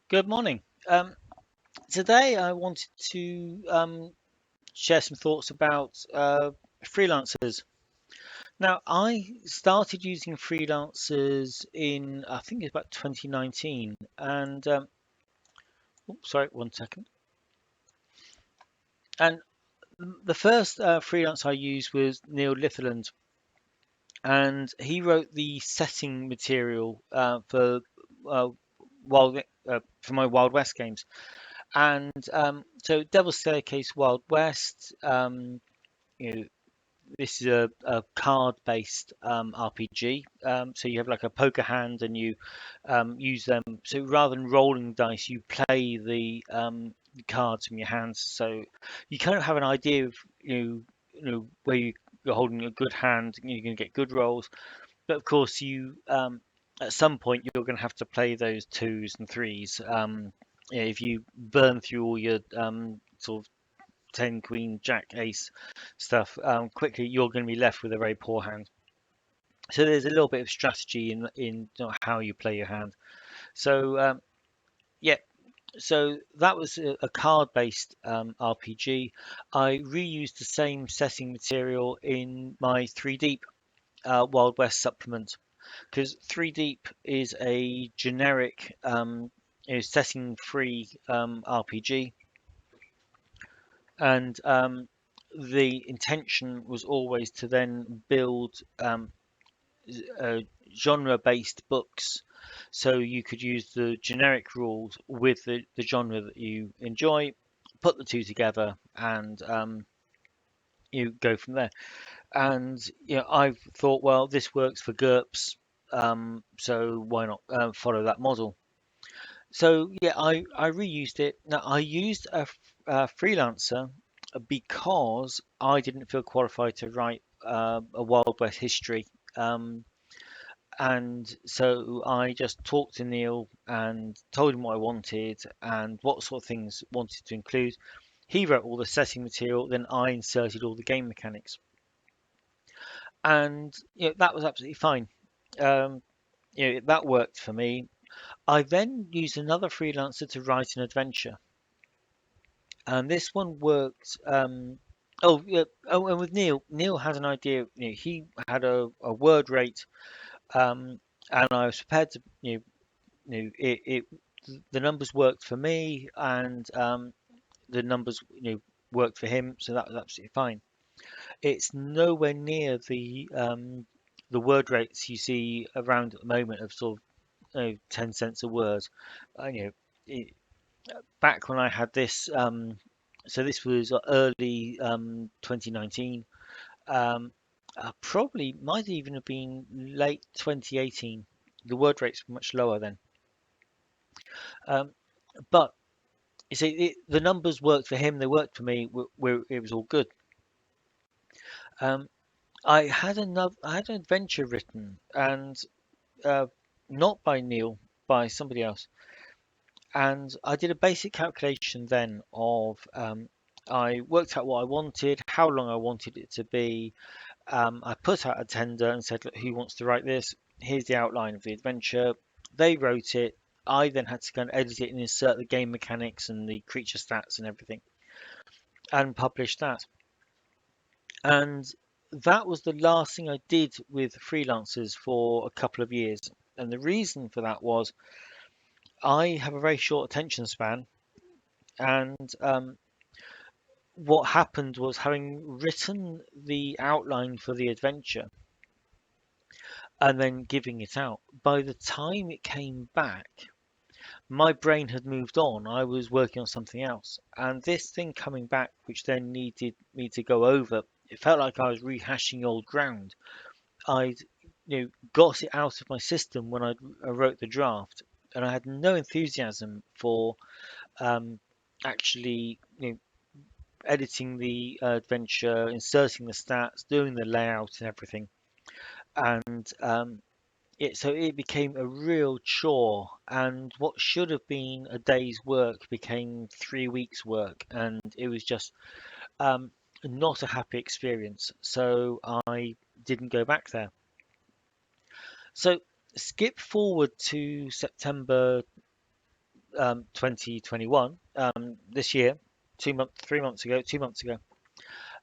Good morning. Today I wanted to share some thoughts about freelancers. Now, I started using freelancers in, I think it's about 2019. And, oops, sorry, one second. And the first freelance I used was Neil Litherland, and he wrote the setting material uh, for my Wild West games. And so Devil's Staircase Wild West, you know, this is a card-based RPG. So you have like a poker hand, and you use them. So rather than rolling dice, you play the cards from your hands. So you kind of have an idea of where you're holding a good hand, you're going to get good rolls. But of course, you at some point you're going to have to play those twos and threes. If you burn through all your sort of 10 queen jack ace stuff quickly, you're going to be left with a very poor hand. So there's a little bit of strategy in how you play your hand. So yeah, so that was a card based RPG. I reused the same setting material in my 3 deep Wild West supplement, because 3 deep is a generic setting free RPG. And the intention was always to then build genre-based books, so you could use the generic rules with the genre that you enjoy, put the two together, and you go from there. And I've thought, well, this works for GURPS, so why not follow that model? So yeah, I reused it. Now I used a freelancer because I didn't feel qualified to write a Wild West history. And so I just talked to Neil and told him what I wanted and what sort of things wanted to include. He wrote all the setting material, then I inserted all the game mechanics, and that was absolutely fine. Um, that worked for me. I then used another freelancer to write an adventure, and this one worked. Oh, yeah. Oh, and with Neil had an idea. He had a word rate, and I was prepared to. The numbers worked for me, and the numbers worked for him, so that was absolutely fine. It's nowhere near the word rates you see around at the moment of sort of 10 cents a word. It, back when I had this, so this was early 2019. Um, Probably might even have been late 2018. The word rates were much lower then. Um, but you see, the numbers worked for him, they worked for me, where it was all good. Um, I had an adventure written, and uh, not by Neil, by somebody else. And I did a basic calculation then of I worked out what I wanted, how long I wanted it to be. I put out a tender and said, look, who wants to write this? Here's the outline of the adventure. They wrote it. I then had to go and edit it and insert the game mechanics and the creature stats and everything, and publish that. And that was the last thing I did with freelancers for a couple of years. And the reason for that was I have a very short attention span. And what happened was, having written the outline for the adventure and then giving it out, by the time it came back, my brain had moved on. I was working on something else. And this thing coming back, which then needed me to go over, it felt like I was rehashing old ground. I'd got it out of my system when I wrote the draft, and I had no enthusiasm for actually editing the adventure, inserting the stats, doing the layout and everything. And so it became a real chore, and what should have been a day's work became 3 weeks' work, and it was just not a happy experience. So I didn't go back there. So skip forward to September 2021, this year, 3 months ago, 2 months ago,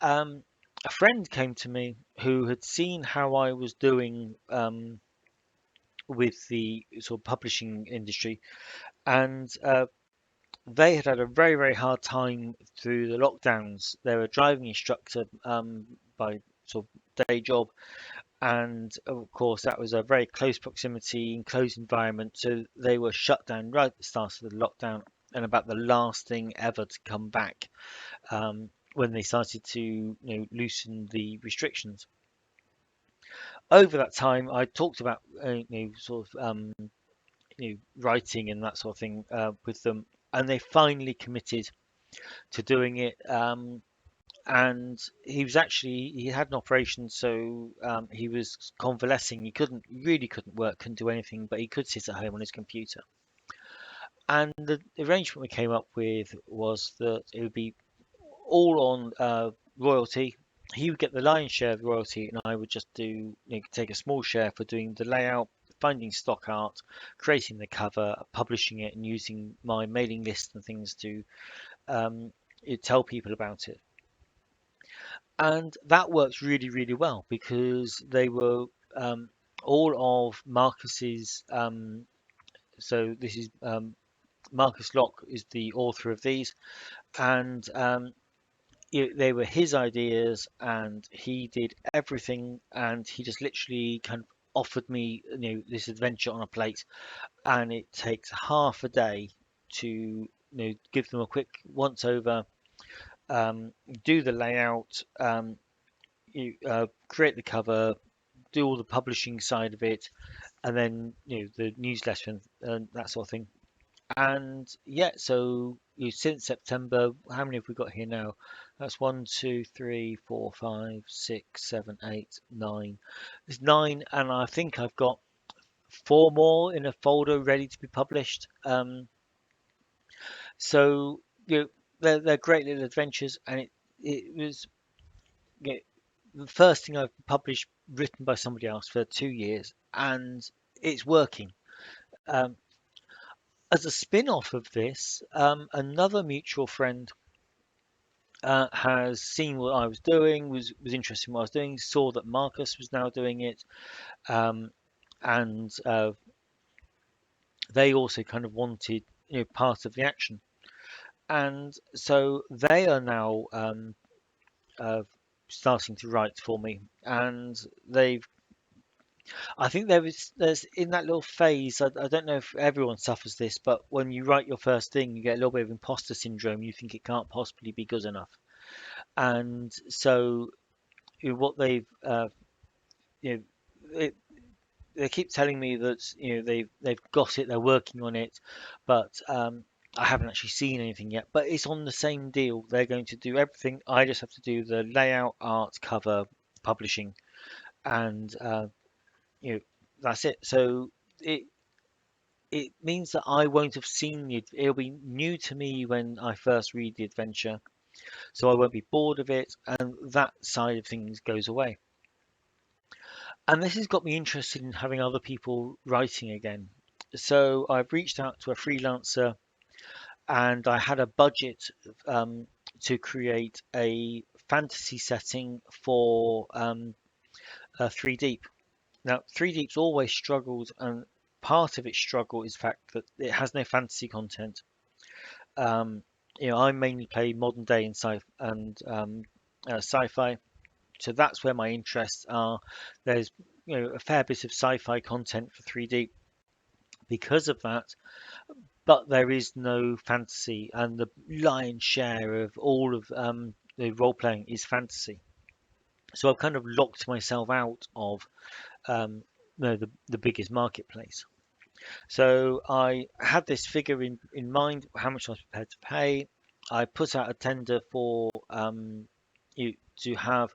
um, a friend came to me who had seen how I was doing with the sort of publishing industry, and they had had a very, very hard time through the lockdowns. They were a driving instructor by sort of day job, and of course that was a very close proximity and closed environment. So they were shut down right at the start of the lockdown, and about the last thing ever to come back when they started to loosen the restrictions. Over that time, I talked about sort of writing and that sort of thing with them, and they finally committed to doing it. And he had an operation, so he was convalescing. He couldn't work, couldn't do anything, but he could sit at home on his computer. And the arrangement we came up with was that it would be all on royalty. He would get the lion's share of the royalty, and I would just take a small share for doing the layout, finding stock art, creating the cover, publishing it, and using my mailing list and things to tell people about it. And that works really, really well because they were all of Marcus's. So this is Marcus Locke is the author of these, and they were his ideas, and he did everything, and he just literally kind of offered me this adventure on a plate, and it takes half a day to give them a quick once over, do the layout, you create the cover, do all the publishing side of it, and then the newsletter and that sort of thing. And yeah, so since September, how many have we got here now? That's one, two, three, four, five, six, seven, eight, nine. There's nine, and I think I've got four more in a folder ready to be published. So they're great little adventures, and it was you know, the first thing I've published written by somebody else for 2 years, and it's working. Um, as a spin-off of this, another mutual friend has seen what I was doing, was interested in what I was doing, saw that Marcus was now doing it, um, and they also kind of wanted part of the action, and so they are now uh, starting to write for me, and they've I think there's in that little phase. I don't know if everyone suffers this, but when you write your first thing, you get a little bit of imposter syndrome. You think it can't possibly be good enough, and so what you know, it, they keep telling me that they've got it, they're working on it, but I haven't actually seen anything yet. But it's on the same deal. They're going to do everything. I just have to do the layout, art, cover, publishing, and you know that's it. So it it means that I won't have seen it. It'll be new to me when I first read the adventure, so I won't be bored of it, and that side of things goes away. And this has got me interested in having other people writing again. So I've reached out to a freelancer, and I had a budget um, to create a fantasy setting for 3 Deep. Now, 3 Deep's always struggled, and part of its struggle is the fact that it has no fantasy content. Um, I mainly play modern day and sci-fi, so that's where my interests are. There's a fair bit of sci-fi content for 3D because of that, but there is no fantasy, and the lion's share of all of the role playing is fantasy. So I've kind of locked myself out of the biggest marketplace. So I had this figure in mind, how much I was prepared to pay. I put out a tender for you to have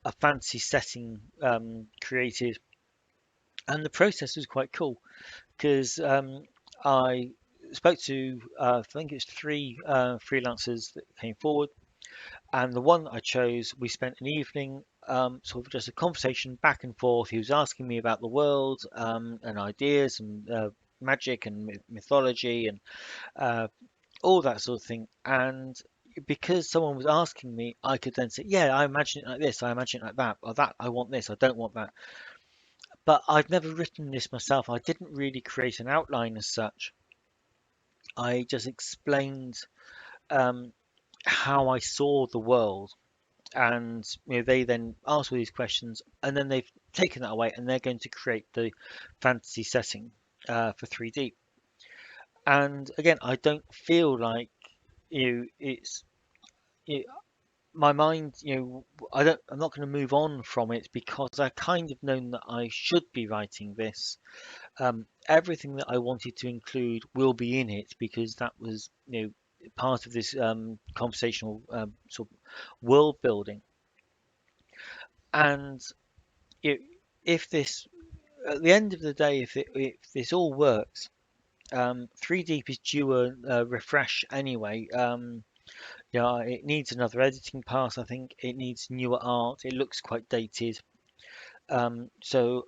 a fancy setting created, and the process was quite cool because I spoke to I think it's three freelancers that came forward, and the one that I chose, we spent an evening sort of just a conversation back and forth. He was asking me about the world and ideas and magic and mythology and all that sort of thing. And because someone was asking me, I could then say, yeah, I imagine it like this, I imagine it like that, or that, I want this, I don't want that. But I've never written this myself. I didn't really create an outline as such. I just explained um, how I saw the world, and they then ask all these questions, and then they've taken that away, and they're going to create the fantasy setting for 3D. And again, I don't feel like it's you my mind, I'm not going to move on from it because I kind of known that I should be writing this. Everything that I wanted to include will be in it because that was, part of this conversational sort of world building. And you if this, at the end of the day, if this all works, 3 Deep is due a refresh anyway. Yeah, it needs another editing pass. I think it needs newer art. It looks quite dated. So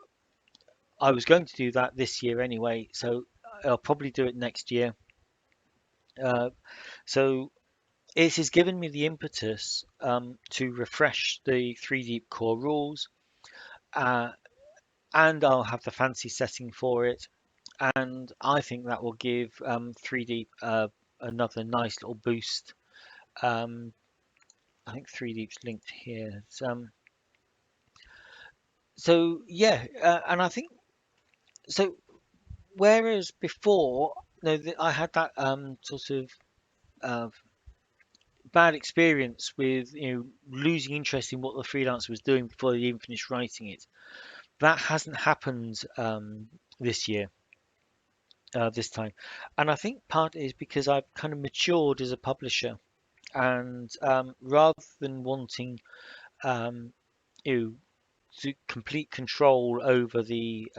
I was going to do that this year anyway. So I'll probably do it next year. Uh, so it has given me the impetus to refresh the 3 Deep core rules, uh, and I'll have the fancy setting for it. And I think that will give 3D another nice little boost. Um, I think 3D's linked here. So yeah, and I think so. Whereas before, I had that sort of uh, bad experience with losing interest in what the freelancer was doing before they even finished writing it. That hasn't happened this year, this time, and I think part is because I've kind of matured as a publisher, and rather than wanting um, you know, to complete control over the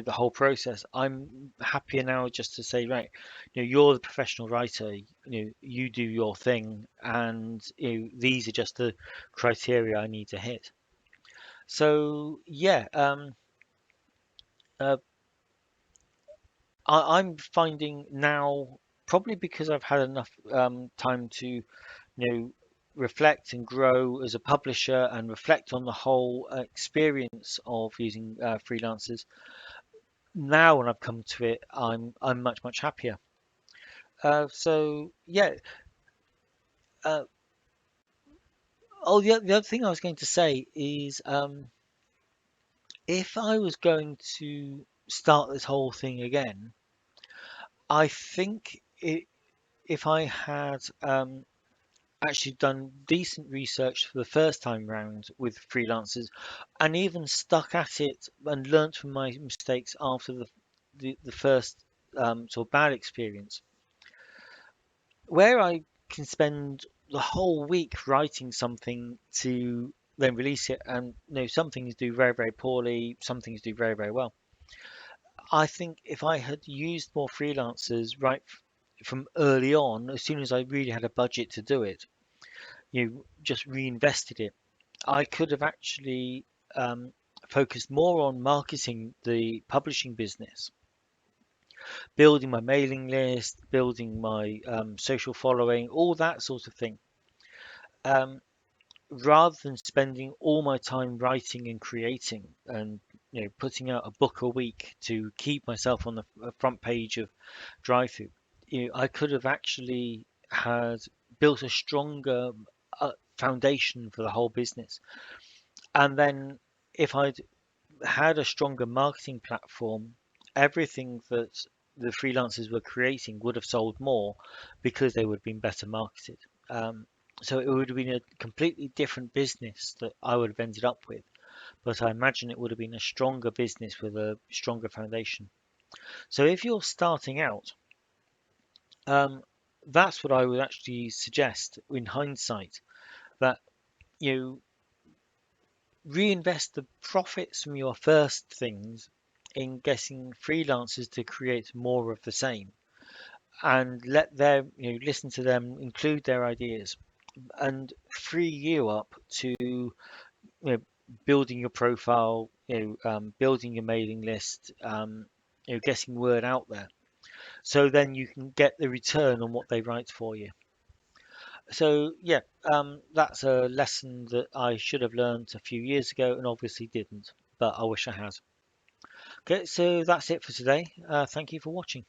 whole process, I'm happier now just to say, right, you're the professional writer, you do your thing, and these are just the criteria I need to hit. So yeah, uh, I'm finding now, probably because I've had enough time to reflect and grow as a publisher and reflect on the whole experience of using freelancers. Now, when I've come to it, I'm much happier. So yeah. Uh, oh, the other thing I was going to say is, if I was going to start this whole thing again, I think if I had actually done decent research for the first time round with freelancers, and even stuck at it and learnt from my mistakes after the first sort of bad experience, where I can spend the whole week writing something to then release it, and some things do very poorly, some things do very well. I think if I had used more freelancers right from early on, as soon as I really had a budget to do it, just reinvested it, I could have actually um, focused more on marketing the publishing business, building my mailing list, building my social following, all that sort of thing. Um, Rather than spending all my time writing and creating and putting out a book a week to keep myself on the front page of DriveThru, I could have actually had built a stronger foundation for the whole business. And then if I'd had a stronger marketing platform, everything that the freelancers were creating would have sold more because they would have been better marketed. Um, so it would have been a completely different business that I would have ended up with, but I imagine it would have been a stronger business with a stronger foundation. So if you're starting out, um, that's what I would actually suggest in hindsight, that you reinvest the profits from your first things in getting freelancers to create more of the same, and let them listen to them, include their ideas, and free you up to know, building your profile, building your mailing list, getting word out there. So then you can get the return on what they write for you. So yeah, that's a lesson that I should have learned a few years ago and obviously didn't, but I wish I had. Okay, so that's it for today. Thank you for watching.